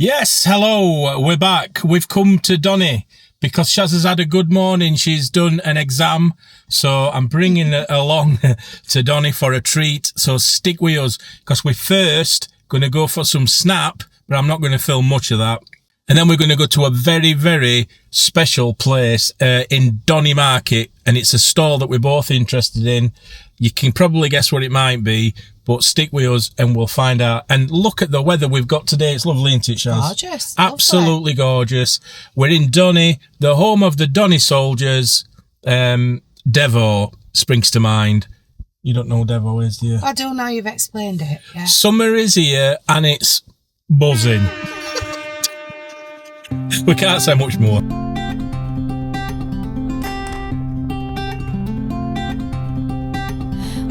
Yes, hello, we're back. We've come to Donny because Shaz has had a good morning. She's done an exam, so I'm bringing her along to Donny for a treat. So stick with us because we're first going to go for some snap, but I'm not going to film much of that. And then we're going to go to a very, very special place in Donny Market, and it's a stall that we're both interested in. You can probably guess what it might be, but stick with us and we'll find out. And look at the weather we've got today. It's lovely, isn't it, Shaz? Gorgeous. Absolutely gorgeous. We're in Donny, the home of the Donny soldiers. Devo springs to mind. You don't know what Devo is, do you? I do now you've explained it, yeah. Summer is here and it's buzzing. We can't say much more.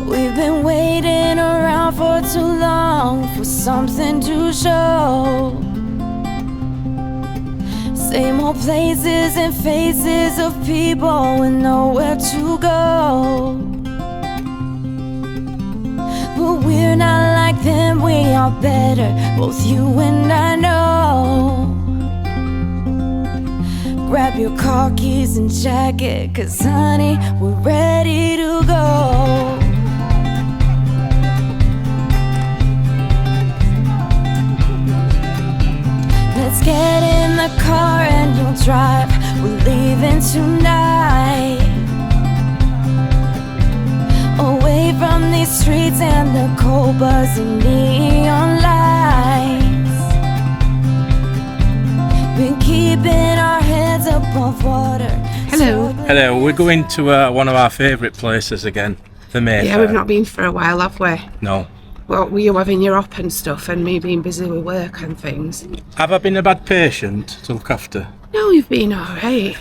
We've been waiting around for too long for something to show. Same old places and faces of people with nowhere to go. But we're not like them, we are better, both you and I know. Grab your car keys and jacket, 'cause honey, we're ready to go. Let's get in the car and you'll drive. We're leaving tonight, away from these streets and the cold buzzing neon lights. Been keeping our heads above water. Hello. Hello, we're going to one of our favourite places again, the Mayfair. Yeah, we've not been for a while, have we? No. Well, were you having your up and stuff and me being busy with work and things? Have I been a bad patient to look after? No, you've been alright.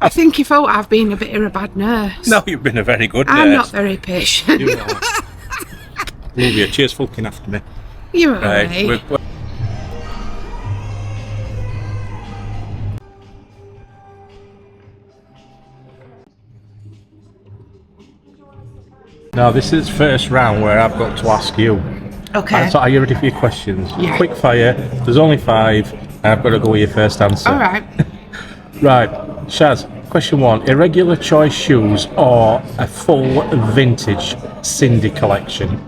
I think you thought I've been a bit of a bad nurse. No, you've been a very good nurse. I'm not very patient. You are. Love you. Cheers for looking after me. You're alright. Now, this is first round where I've got to ask you. Okay. So are you ready for your questions? Yeah. Quick fire. There's only 5, and I've got to go with your first answer. Alright. Right. Shaz, question 1. Irregular choice shoes or a full vintage Sindy collection?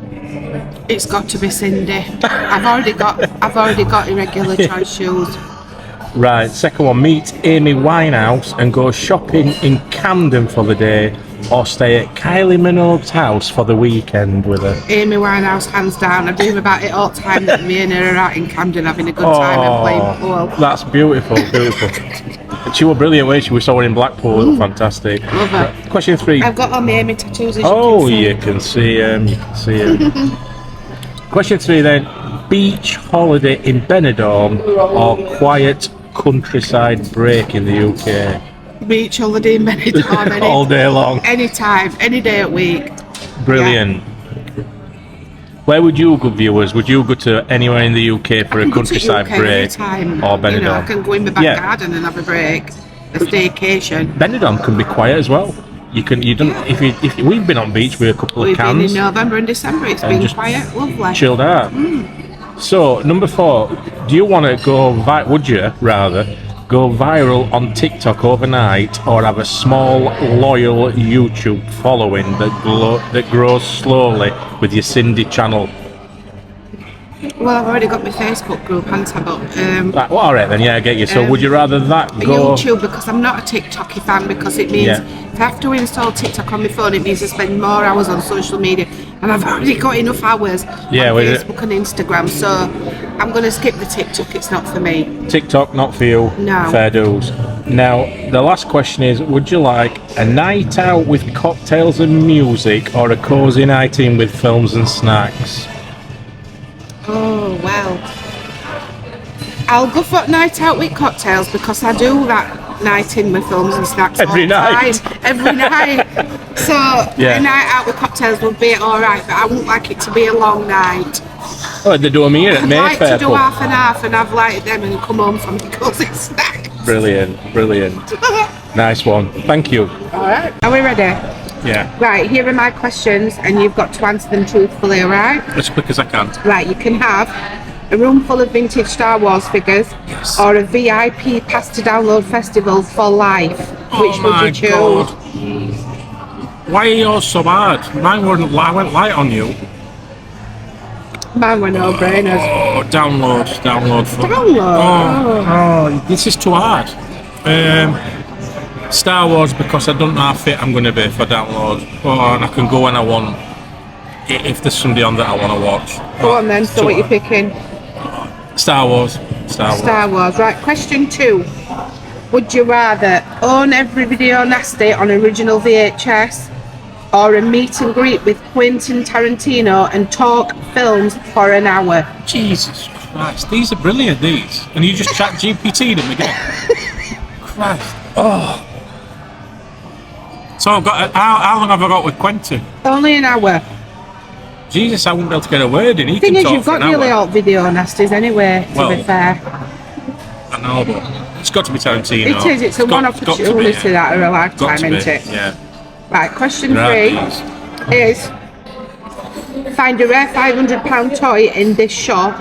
It's got to be Sindy. I've already got irregular choice shoes. Right. Second one. Meet Amy Winehouse and go shopping in Camden for the day, or stay at Kylie Minogue's house for the weekend with her? Amy Winehouse, hands down. I dream about it all the time that me and her are out in Camden having a good time and playing pool. That's beautiful, beautiful. She was brilliant, wasn't she? We saw her in Blackpool, it was fantastic. Love her. Question 3. I've got all my Amy tattoos, as You can see them, you can see them. Question 3 then. Beach holiday in Benidorm or quiet countryside break in the UK? Beach holiday in Benidorm. All day long. Anytime, any day at week. Brilliant. Yeah. Where would you go, viewers? Would you go to anywhere in the UK for a countryside break? Anytime. Or Benidorm? You know, I can go in my back garden and have a break, a staycation. Benidorm can be quiet as well. You don't. If we've been on beach with a couple of cans. We've been in November and December. It's been quiet, lovely, chilled out. So number 4, do you want to go? Would you rather go viral on TikTok overnight, or have a small, loyal YouTube following that grows slowly with your Sindy channel? Well, I've already got my Facebook group, haven't I? But well, all right then, yeah, I get you. So would you rather that go YouTube? Because I'm not a TikToky fan, because it means if I have to install TikTok on my phone, it means I spend more hours on social media, and I've already got enough hours on Facebook and Instagram. So I'm going to skip the TikTok. It's not for me. TikTok, not for you. No. Fair dues. Now, the last question is, would you like a night out with cocktails and music, or a cosy night in with films and snacks? Oh, well. I'll go for a night out with cocktails, because I do that night in with films and snacks every night. Every night. So a night out with cocktails would be alright, but I wouldn't like it to be a long night. Oh, they do them here at Mayfair. I'd like to do half and half and have like them and come home from the cosy snacks. Brilliant. Nice one. Thank you. Alright. Are we ready? Yeah. Right, here are my questions and you've got to answer them truthfully, alright? As quick as I can. Right, you can have a room full of vintage Star Wars figures, or a VIP pass to download festival for life? Which would you choose? God. Why are yours so hard? Mine went light on you. Mine were no-brainers. Oh, download. Download? Oh, this is too hard. Star Wars, because I don't know how fit I'm going to be for download. Oh, and I can go when I want. If there's somebody on that I want to watch. Go on then, so what you're picking? Star Wars. Star Wars. Right, question 2. Would you rather own every Video Nasty on original VHS, or a meet and greet with Quentin Tarantino and talk films for an hour? Jesus Christ, these are brilliant, these. And you just chat GPT them again. Christ. Oh. So I've got, how long have I got with Quentin? Only an hour. Jesus, I wouldn't be able to get a word in. The thing is, you've got nearly all Video Nasties anyway, to be fair. I know, but it's got to be Tarantino. It is, it's a one opportunity that are a lifetime, isn't it? Yeah. Right, question 3 is, find a rare £500 toy in this shop,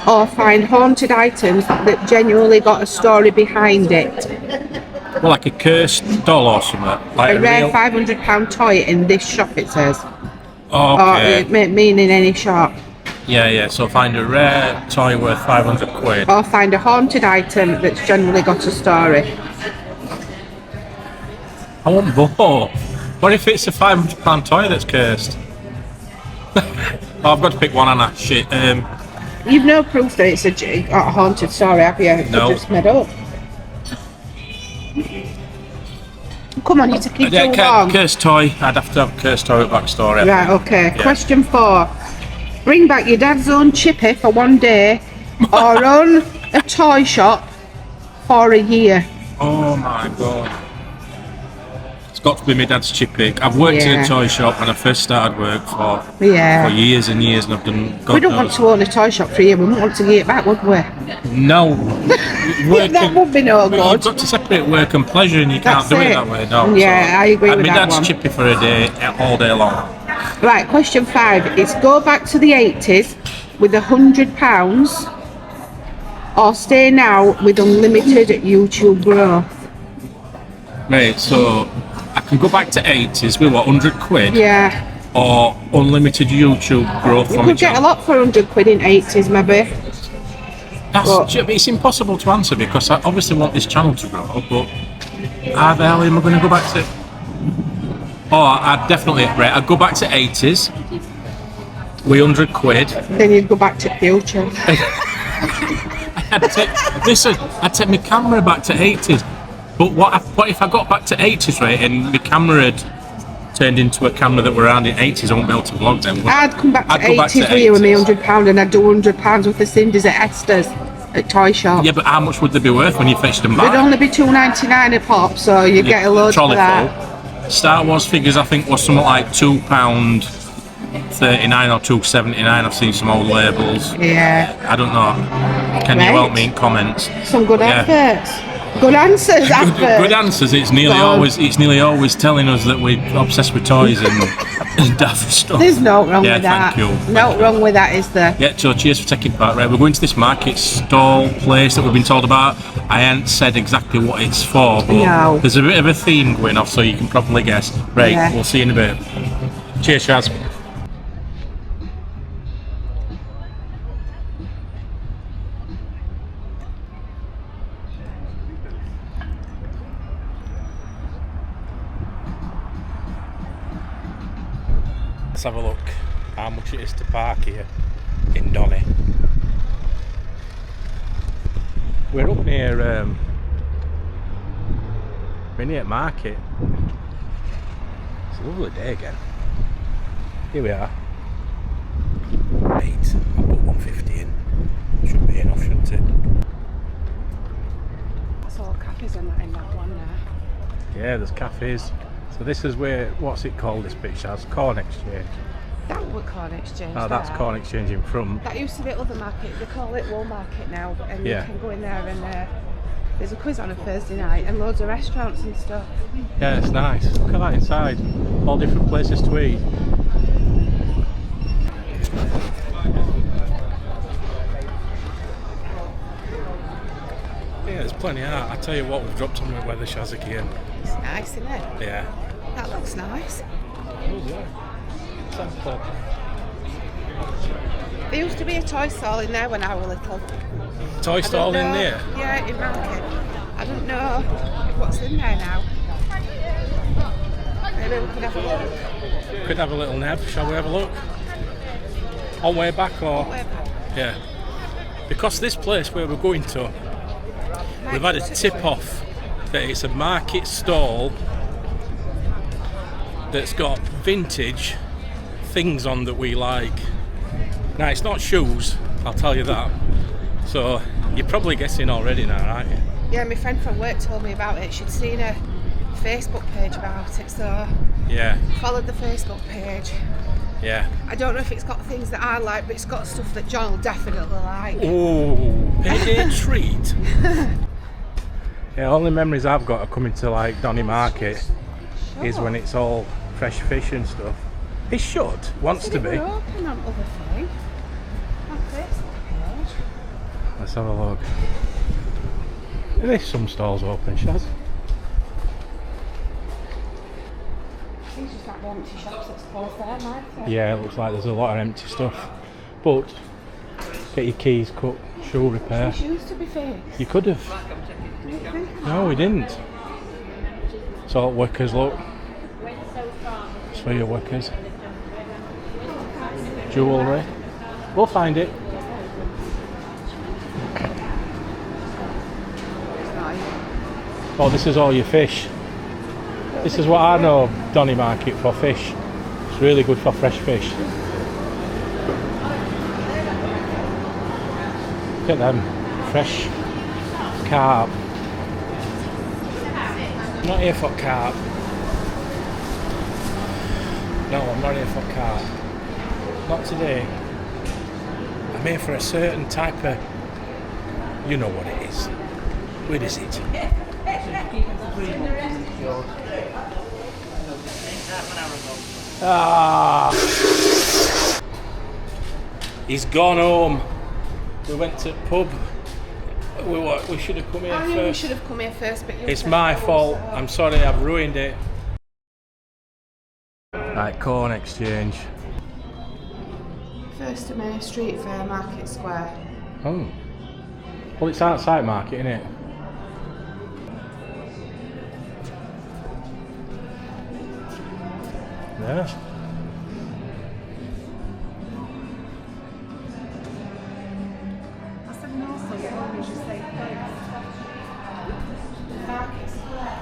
or find haunted items that genuinely got a story behind it. Well, like a cursed doll or something. Like a rare £500 toy in this shop, it says. Okay. Or meaning any shop. Yeah, so find a rare toy worth 500 quid. Or find a haunted item that's generally got a story. I want both. What if it's a £500 toy that's cursed? Oh, I've got to pick one, Anna. Shit. You've no proof that it's a haunted story, have you? No. It's just made up. Come on, you to keep too long. Cursed toy. I'd have to have a cursed toy with backstory. Right, okay. Yeah. Question 4. Bring back your dad's own chippy for one day, or run a toy shop for a year. Oh my God. It's got to be my dad's chippy. I've worked in a toy shop when I first started work for years and years, and I've done. We don't want to own a toy shop for a year. We wouldn't want to get it back, would we? No. That would be no good. You've got to separate work and pleasure, and you can't do it that way. No. Yeah, so I agree with that one. My dad's chippy for a day, all day long. Right, question 5 is, go back to the 80s with £100, or stay now with unlimited YouTube growth. Right, so I can go back to 80s with what, 100 quid? Yeah. Or unlimited YouTube growth from You could get a lot for 100 quid in 80s, maybe. It's impossible to answer, because I obviously want this channel to grow, but how the hell am I going to go back to? Oh, I'd definitely, I'd go back to 80s with 100 quid. Then you'd go back to future. I'd take my camera back to 80s. But what if I got back to 80s, right, and my camera had turned into a camera that were around in 80s, I won't be able to vlog then. I'd come back to 80s with you with me £100, and I'd do £100 with the Sindy's at Esther's at Toy Shop. Yeah, but how much would they be worth when you fetched them back? They'd only be $2.99 a pop, so you get a load for that. Star Wars figures, I think, was something like £2.39 or $2.79. I've seen some old labels. Yeah. I don't know. Can you help me in comments? Some good adverts. Good answers. Good answers. It's nearly always telling us that we're obsessed with toys and daft stuff. There's no wrong with that. Thank you. No wrong with that, is there? Yeah. So cheers for taking part. Right, we're going to this market stall place that we've been told about. I hadn't said exactly what it's for, but there's a bit of a theme going off, so you can probably guess. Right. Yeah. We'll see you in a bit. Cheers, Shaz. Let's have a look how much it is to park here in Donny. We're up near we're near market. It's a lovely day again. Here we are. 8. I'll put 150 in. Should be enough, shouldn't it? That's all cafes in that one now. Yeah, there's cafes. So this is where, what's it called, this bit, Shaz? Corn Exchange. That would Corn Exchange. Oh, that's Corn Exchange in front. That used to be other market. They call it Wall Market now, and you can go in there and there's a quiz on a Thursday night and loads of restaurants and stuff. Yeah, it's nice. Look at that inside. All different places to eat. Yeah, there's plenty out. I tell you what, we've dropped on the weather, Shaz, again. It's nice, isn't it? Yeah. That looks nice. There used to be a toy stall in there when I was little. Toy stall in there? Yeah, in market. I don't know what's in there now. Maybe we could have a look. Could have a little neb. Shall we have a look? On way back or? On way back. Yeah. Because this place where we're going to, we've had a tip off that it's a market stall that's got vintage things on that we like. Now it's not shoes, I'll tell you that. So you're probably guessing already now, aren't you? Yeah, my friend from work told me about it. She'd seen a Facebook page about it, so yeah, followed the Facebook page. Yeah. I don't know if it's got things that I like, but it's got stuff that John will definitely like. Oh, payday treat. Yeah, only memories I've got of coming to like Donny Market is when it's all fresh fish and stuff. It should, wants to be. We're open on other thing. On Facebook page. Let's have a look. There's some stalls open, Shaz. These just like the empty shops that's closed there, might it? Yeah, it looks like there's a lot of empty stuff. But get your keys cut, shoe repair. These used to be fixed. You could have. No, we didn't. Salt workers, look. It's for your workers. Jewellery. We'll find it. Oh, this is all your fish. This is what I know Donny Market for, fish. It's really good for fresh fish. Look at them. Fresh carp. I'm not here for carp. No, I'm not here for carp. Not today. I'm here for a certain type of... You know what it is. Where is it? Ah! He's gone home. We went to pub. We should have come here first. We should have come here first, but it's my fault. I'm sorry, I've ruined it. Right, corn exchange. 1st of May, Street Fair, Market Square. Oh. Well, it's outside market, isn't it? Yeah. I said no, so you just say Market Square.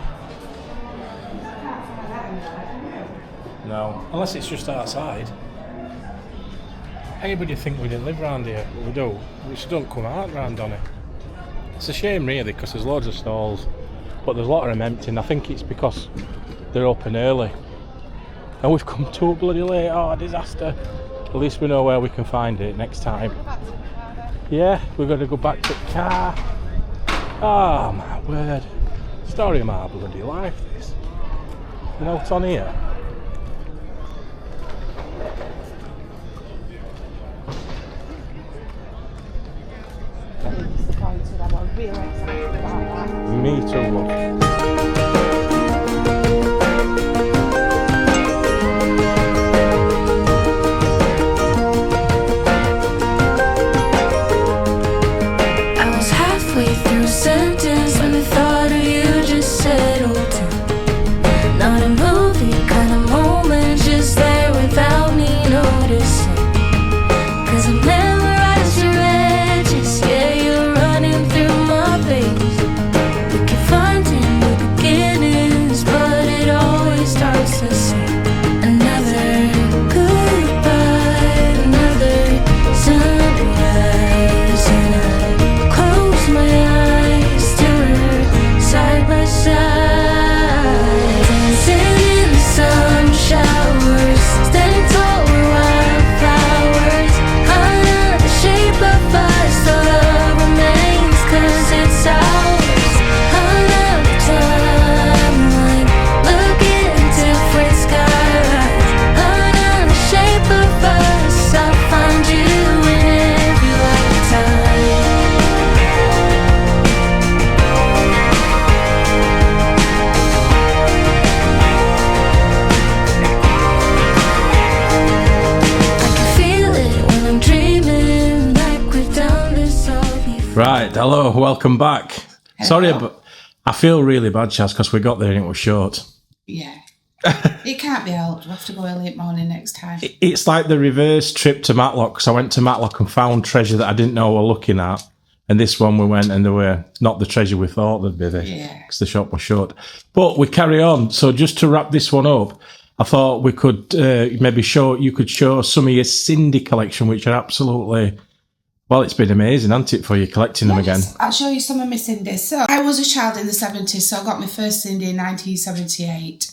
No, unless it's just outside. Anybody think we didn't live around here? But we do. We just don't come out round Donny. It's a shame really, because there's loads of stalls, but there's a lot of them empty, and I think it's because they're open early. And we've come too bloody late. Oh, disaster. At least we know where we can find it next time. Yeah, we're going to go back to the car. Oh my word. Story of my bloody life, this. You know what's on here? Me too, love. Sentence when the thought of you just settled in. Not a movie kind of moment, just there without me noticing. Cause I memorized your edges, yeah, you're running through my veins. We keep finding new Right, hello, welcome back. Hello. Sorry, but I feel really bad, Chaz, because we got there and it was short. Yeah. It can't be helped. We'll have to go early morning next time. It's like the reverse trip to Matlock, because I went to Matlock and found treasure that I didn't know we were looking at. And this one we went and they were not the treasure we thought they'd be there, because the shop was short. But we carry on. So just to wrap this one up, I thought we could maybe you could show some of your Sindy collection, which are absolutely... Well, it's been amazing, hasn't it, for you collecting them again? I'll show you some of my Sindys. So I was a child in the 70s, so I got my first Sindy in 1978.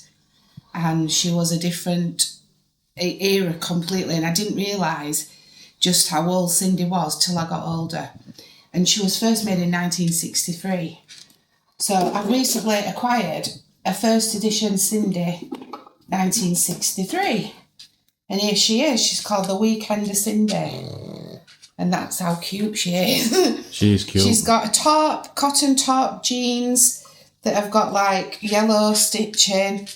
And she was a different era completely. And I didn't realise just how old Sindy was till I got older. And she was first made in 1963. So I recently acquired a first edition Sindy 1963. And here she is. She's called the Weekender Sindy. And that's how cute she is. She is cute. She's got a top, cotton top, jeans that have got like yellow stitching.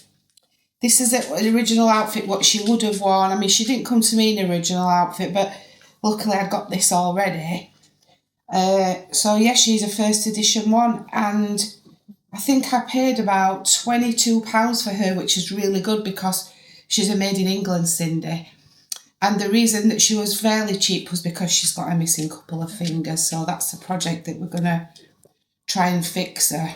This is the original outfit, what she would have worn. I mean, she didn't come to me in an original outfit, but luckily I got this already. So yeah, she's a first edition one. And I think I paid about £22 for her, which is really good because she's a made in England Sindy. And the reason that she was fairly cheap was because she's got a missing couple of fingers. So that's the project that we're going to try and fix her.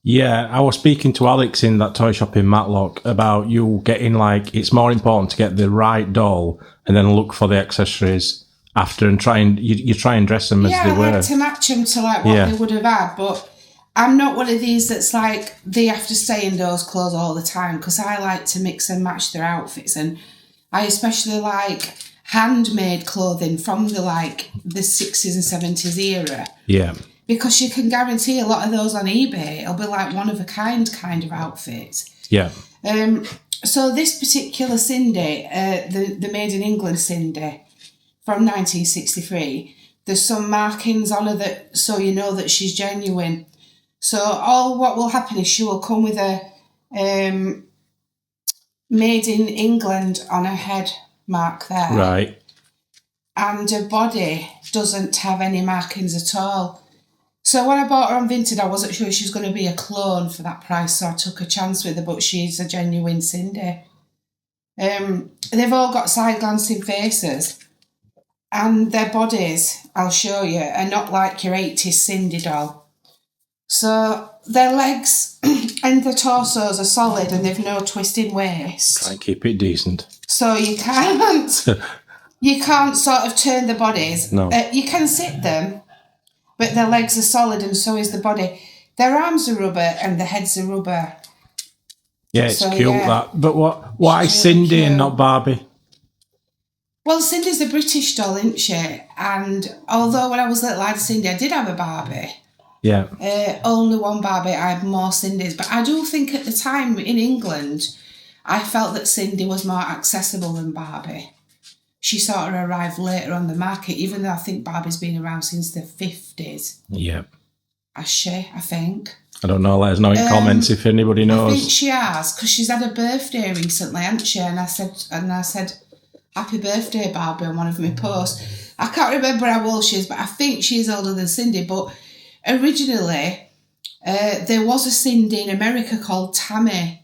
Yeah, I was speaking to Alex in that toy shop in Matlock about you getting it's more important to get the right doll and then look for the accessories after and you try and dress them as they were. Yeah, I like to match them to what they would have had. But I'm not one of these that's like they have to stay in those clothes all the time because I like to mix and match their outfits. And I especially like handmade clothing from the 60s and 70s era. Yeah. Because you can guarantee a lot of those on eBay, it'll be like one of a kind of outfits. Yeah. So this particular Sindy, the Made in England Sindy from 1963, there's some markings on her so you know that she's genuine. So what will happen is she will come with a Made in England on her head mark there. Right. And her body doesn't have any markings at all. So when I bought her on Vinted, I wasn't sure she was going to be a clone for that price, so I took a chance with her, but she's a genuine Sindy. They've all got side-glancing faces, and their bodies, I'll show you, are not like your 80s Sindy doll. So their legs and their torsos are solid and they've no twisting waist. Try and keep it decent. So you can't sort of turn the bodies. No. You can sit them, but their legs are solid and so is the body. Their arms are rubber and their heads are rubber. Yeah, it's cute that. But why Sindy really and not Barbie? Well, Cindy's a British doll, isn't she? And although when I was little I had Sindy, I did have a Barbie. Yeah. Only one Barbie. I had more Sindys. But I do think at the time in England, I felt that Sindy was more accessible than Barbie. She sort of arrived later on the market, even though I think Barbie's been around since the 50s. Yeah. Has she, I think? I don't know. Let us know in comments if anybody knows. I think she has, because she's had a birthday recently, hasn't she? And I said, happy birthday, Barbie, on one of my posts. I can't remember how old she is, but I think she's older than Sindy. But originally, there was a Sindy in America called Tammy.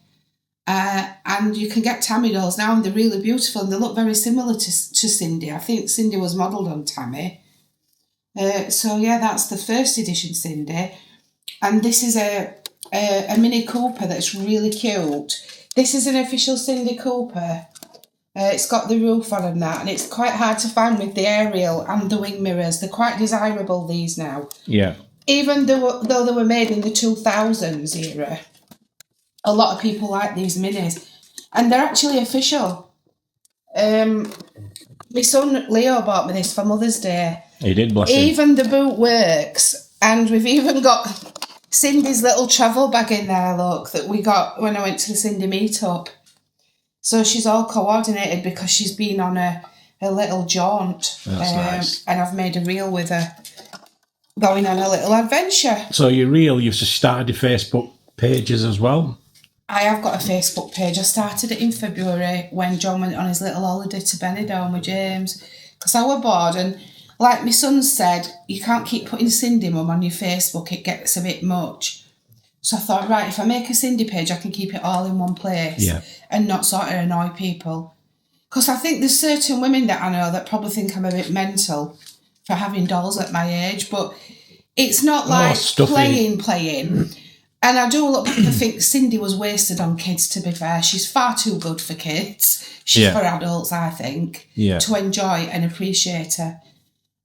And you can get Tammy dolls now, and they're really beautiful, and they look very similar to Sindy. I think Sindy was modelled on Tammy. So yeah, that's the first edition Sindy. And this is a Mini Cooper that's really cute. This is an official Sindy Cooper. It's got the roof on and that, and it's quite hard to find with the aerial and the wing mirrors. They're quite desirable, these now. Yeah. Even though they were made in the 2000s era, a lot of people like these minis. And they're actually official. My son Leo bought me this for Mother's Day. He did, bless him. Even the boot works. And we've even got Cindy's little travel bag in there, look, that we got when I went to the Sindy meetup. So she's all coordinated because she's been on a little jaunt. That's nice. And I've made a reel with her going on a little adventure. So your reel, you've just started your Facebook pages as well? I have got a Facebook page. I started it in February when John went on his little holiday to Benidorm with James because I was bored, and Like my son said, you can't keep putting Sindy Mum on your Facebook, it gets a bit much. So I thought, right, if I make a Sindy page, I can keep it all in one place and not sort of annoy people. Because I think there's certain women that I know that probably think I'm a bit mental for having dolls at my age, but it's not like playing. And I do look back and think Sindy was wasted on kids, to be fair. She's far too good for kids. She's for adults, I think, to enjoy and appreciate her.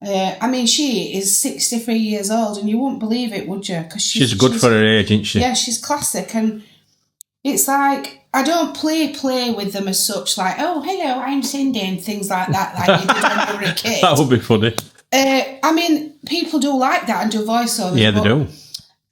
I mean, she is 63 years old, and you wouldn't believe it, would you? Cause she's good for her age, isn't she? Yeah, she's classic. And it's like, I don't play with them as such, like, oh, hello, I'm Sindy, and things like that, like you did when you were a kid. That would be funny. I mean, people do like that and do voiceovers. Yeah, they do.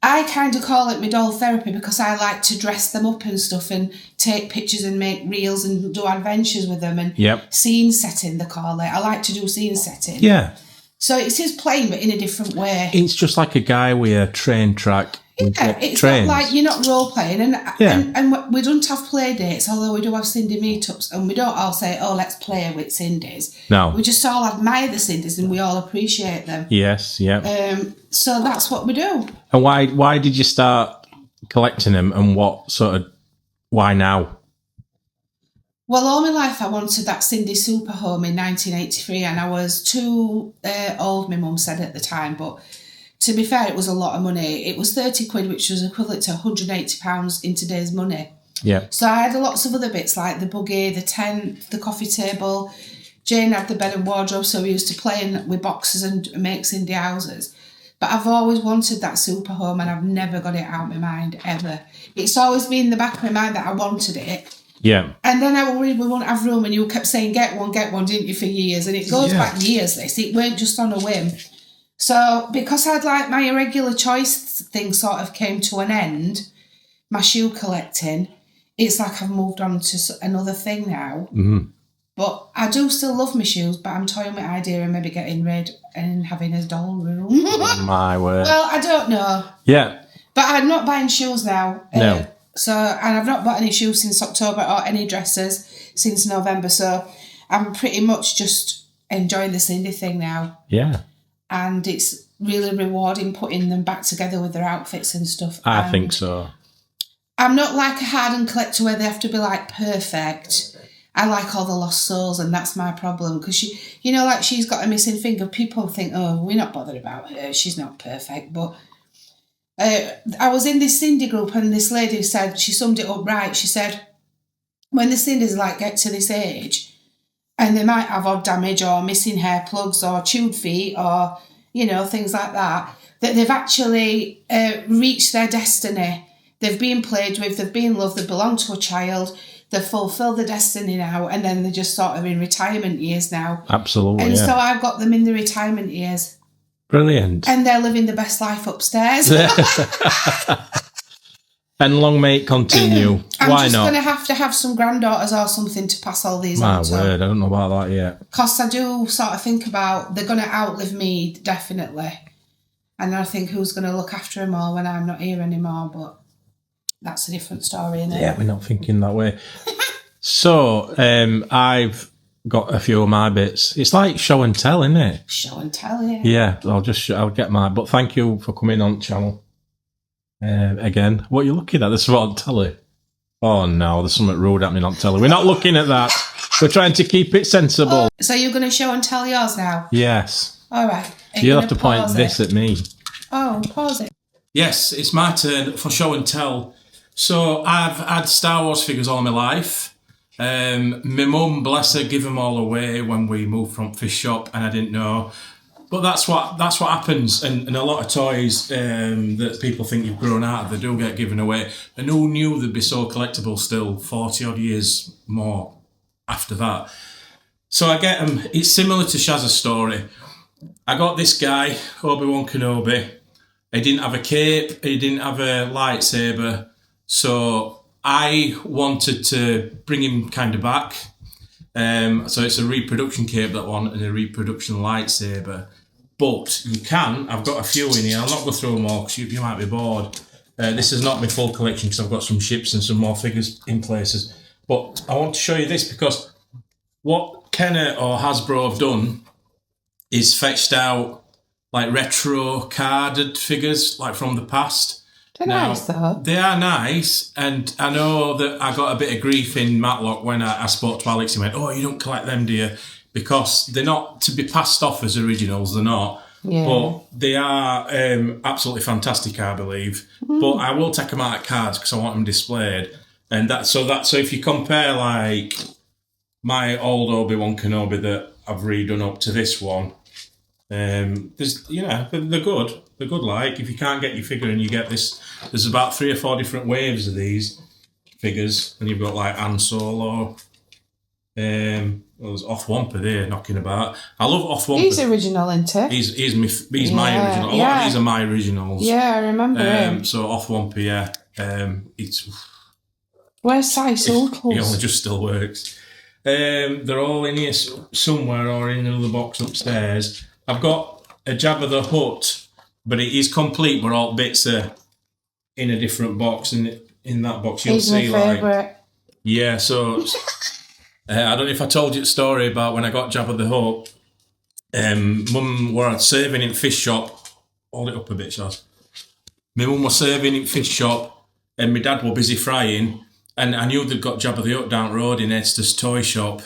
I kind of call it my doll therapy because I like to dress them up and stuff and take pictures and make reels and do adventures with them and scene setting, they call it. I like to do scene setting. Yeah. So it's his playing, but in a different way. It's just like a guy with a train track. Yeah, it's not like you're not role playing, and we don't have play dates, although we do have Sindy meetups, and we don't all say, "Oh, let's play with Sindy's." No, we just all admire the Sindy's and we all appreciate them. Yes, yeah. So that's what we do. And why did you start collecting them, and why now? Well, all my life I wanted that Sindy Super Home in 1983, and I was too old, my mum said at the time, but to be fair, it was a lot of money. It was 30 quid, which was equivalent to £180 in today's money. Yeah. So I had lots of other bits like the buggy, the tent, the coffee table. Jane had the bed and wardrobe, so we used to play with boxes and make Sindy houses. But I've always wanted that super home, and I've never got it out of my mind, ever. It's always been in the back of my mind that I wanted it. Yeah. And then I worried we won't have room, and you kept saying, get one, didn't you, for years? And it goes back years, this. It weren't just on a whim. So because I'd like my irregular choice thing sort of came to an end, my shoe collecting, it's like I've moved on to another thing now. Mm-hmm. But I do still love my shoes, but I'm toying with the idea of maybe getting rid and having a doll room. Oh, my word. Well, I don't know. Yeah. But I'm not buying shoes now. No. And I've not bought any shoes since October or any dresses since November. So I'm pretty much just enjoying the Sindy thing now. Yeah. And it's really rewarding putting them back together with their outfits and stuff. I think so. I'm not like a hardened collector where they have to be like perfect. I like all the lost souls, and that's my problem. Because she, like she's got a missing finger. People think, oh, we're not bothered about her. She's not perfect. But I was in this Sindy group, and this lady said, she summed it up right. She said, when the Sindys get to this age, and they might have odd damage or missing hair plugs or chewed feet or, things like that they've actually reached their destiny. They've been played with, they've been loved, they belong to a child, they've fulfilled their destiny now, and then they're just sort of in retirement years now. Absolutely, and so I've got them in the retirement years. Brilliant. And they're living the best life upstairs. And long may it continue. I'm Why just not? going to have some granddaughters or something to pass all these on to. My word, I don't know about that yet. Because I do sort of think about, they're going to outlive me, definitely. And I think who's going to look after them all when I'm not here anymore, but that's a different story, isn't it? Yeah, we're not thinking that way. So, I've got a few of my bits. It's like show and tell, isn't it? Show and tell, yeah. Yeah, I'll get mine. But thank you for coming on the channel. Again, what are you looking at? This is what on telly. Oh no, there's something rude happening on telly. We're not looking at that. We're trying to keep it sensible. So you're going to show and tell yours now? Yes. All right. You'll have to point this at me. Oh, pause it. Yes, it's my turn for show and tell. So I've had Star Wars figures all my life. My mum, bless her, gave them all away when we moved from fish shop, and I didn't know. But that's what happens, and a lot of toys that people think you've grown out of, they do get given away. And who knew they'd be so collectible still 40 odd years more after that? So I get them. It's similar to Shaz's story. I got this guy, Obi-Wan Kenobi. He didn't have a cape, he didn't have a lightsaber, so I wanted to bring him kind of back. So it's a reproduction cape, that one, and a reproduction lightsaber. But you can, I've got a few in here, I'll not go through them all because you might be bored. This is not my full collection because I've got some ships and some more figures in places. But I want to show you this because what Kenner or Hasbro have done is fetched out like retro carded figures, like from the past. They're nice, though. They are nice, and I know that I got a bit of grief in Matlock when I spoke to Alex. He went, "Oh, you don't collect them, do you?" Because they're not to be passed off as originals. They're not. Yeah. But they are absolutely fantastic, I believe. But I will take them out at cards because I want them displayed. And so if you compare like my old Obi-Wan Kenobi that I've redone up to this one, there's they're good. They're good. Like if you can't get your figure and you get this, there's about 3 or 4 different waves of these figures, and you've got like Han Solo. There's Off Wampa there knocking about. I love Off Wampa. He's original, isn't he? He's my original. A lot of these are my originals. Yeah, I remember him. So Off Wampa, yeah. Where's Size He only just still works. They're all in here somewhere or in another box upstairs. I've got a Jabba the Hutt, but it is complete, but all bits are in a different box, and in that box you'll see my favourite. Yeah, so I don't know if I told you the story about when I got Jabba the Hutt. Mum were serving in fish shop. Hold it up a bit, Shaz. My mum was serving in fish shop, and my dad were busy frying, and I knew they'd got Jabba the Hutt down the road in Edster's toy shop,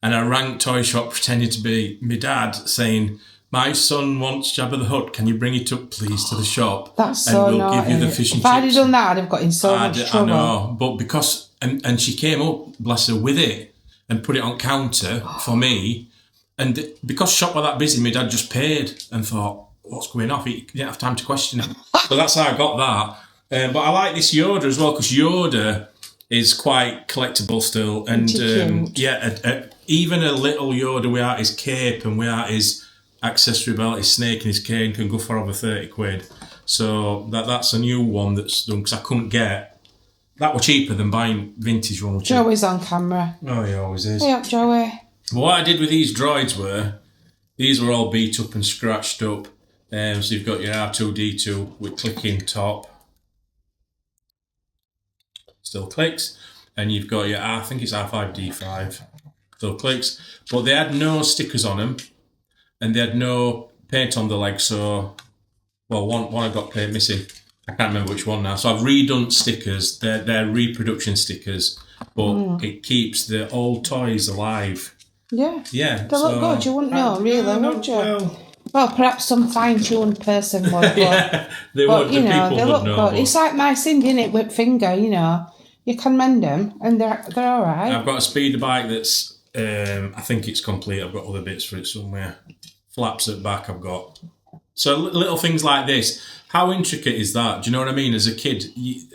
and I rang toy shop pretending to be my dad, saying, "My son wants Jabba the Hutt. Can you bring it up, please, to the shop? That's so and we'll naughty. give you the fish and if I'd chips." have done that, I'd have got in so much trouble. I know, but because and she came up, bless her, with it and put it on counter for me, and because shop were that busy, my dad just paid and thought, "What's going off?" He didn't have time to question it. So that's how I got that. But I like this Yoda as well, because Yoda is quite collectible still, and even a little Yoda without his cape and without his accessory belt, his snake and his cane can go for over 30 quid. So that's a new one that's done, because I couldn't get. That were cheaper than buying vintage one. Joey's on camera. Oh, he always is. Hey up, Joey. But what I did with these droids these were all beat up and scratched up. So you've got your R2-D2 with clicking top. Still clicks. And you've got your, I think it's R5-D5. Still clicks. But they had no stickers on them. And they had no paint on the legs. So, well, one I got paint missing. I can't remember which one now. So I've redone stickers. They're reproduction stickers. But it keeps the old toys alive. Yeah. Yeah. They look good. You wouldn't know, really, would you? Well, perhaps some fine-tuned person would. But, yeah, they would. You know, they look know, good. but it's like my Sindy, innit, whip finger, you know. You can mend them, and they're all right. I've got a speeder bike that's, I think it's complete. I've got other bits for it somewhere. Flaps at back I've got. So little things like this. How intricate is that? Do you know what I mean? As a kid,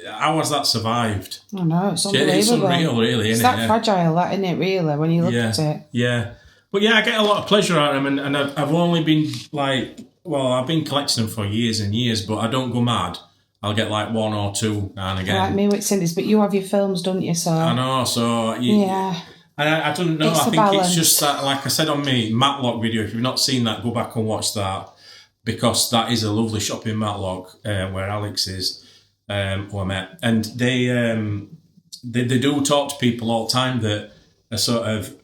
how has that survived? I know, it's unbelievable. It's unreal, really, isn't it? It's that fragile, that, isn't it, really, when you look at it? Yeah. But yeah, I get a lot of pleasure out of them, and I've only been I've been collecting them for years and years, but I don't go mad. I'll get like 1 or 2 now and again. Like me with Sindy's, but you have your films, don't you? So I know, so yeah. And I don't know, It's I think balance. it's just that, like I said on my Matlock video, if you've not seen that, go back and watch that, because that is a lovely shop in Matlock, where Alex is, who I met. And they do talk to people all the time that are sort of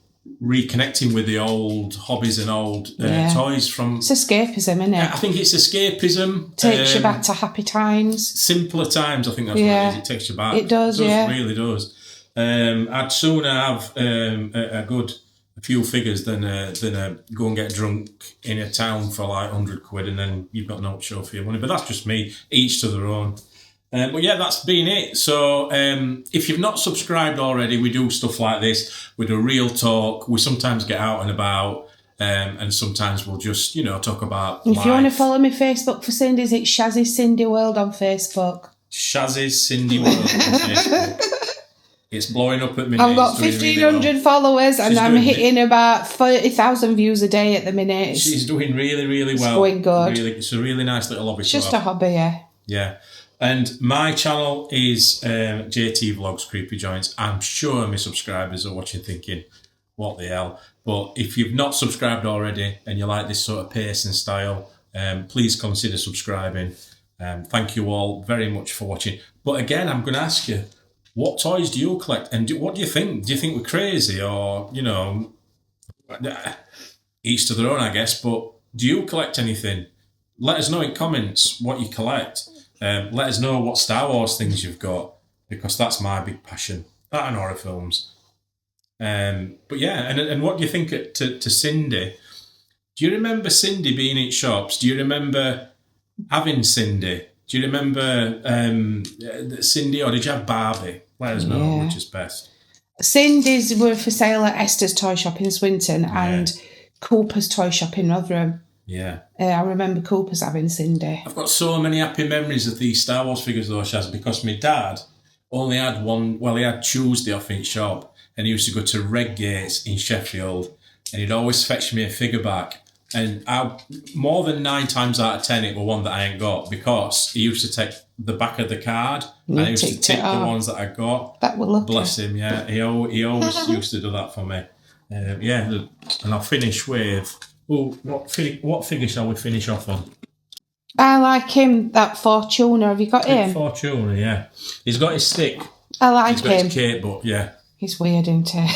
reconnecting with the old hobbies and old toys from... It's escapism, isn't it? I think it's escapism. Takes you back to happy times. Simpler times, I think that's what it is. It takes you back. It does, yeah. It really does. I'd sooner have a few figures than go and get drunk in a town for like 100 quid and then you've got no show for your money. But that's just me, each to their own. But yeah, that's been it. So if you've not subscribed already, we do stuff like this. We do real talk. We sometimes get out and about, and sometimes we'll just, talk about If life. you want to follow me Facebook for Sindy's, it's Shazzy's Sindy World on Facebook. Shazzy's Sindy World on Facebook. It's blowing up at minute. I've got 1,500 followers and I'm hitting about 30,000 views a day at the minute. She's doing really, really well. It's going good. It's a really nice little hobby. It's just a hobby, yeah. Yeah. And my channel is JT Vlogs Creepy Joints. I'm sure my subscribers are watching thinking, what the hell? But if you've not subscribed already and you like this sort of pace and style, please consider subscribing. Thank you all very much for watching. But again, I'm going to ask you, what toys do you collect? And what do you think? Do you think we're crazy or, each to their own, I guess. But Do you collect anything? Let us know in comments what you collect. Let us know what Star Wars things you've got, because that's my big passion. That and horror films. But yeah, and what do you think to Sindy? Do you remember Sindy being in shops? Do you remember having Sindy? Do you remember Sindy, or did you have Barbie? Let us know which is best. Cindy's were for sale at Esther's toy shop in Swinton and Cooper's toy shop in Rotherham. Yeah. I remember Cooper's having Sindy. I've got so many happy memories of these Star Wars figures though, Shaz, because my dad only had one, well, he had Tuesday off in shop, and he used to go to Redgates in Sheffield, and he'd always fetch me a figure back. And more than 9 times out of 10, it were one that I ain't got, because he used to take the back of the card and he used to tick the ones that I got. That were lucky. Bless him, yeah. He always used to do that for me. And I'll finish with... Oh, what figure shall we finish off on? I like him, that Fortuner. Have you got him? Fortuner, yeah. He's got his stick. I like him. He's got his cape, but yeah. He's weird, isn't he?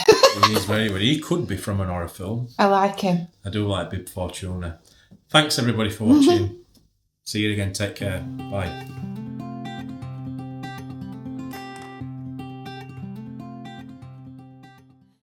He is very weird. He could be from an horror film. I like him. I do like Bib Fortuner. Thanks everybody for watching. See you again. Take care. Bye.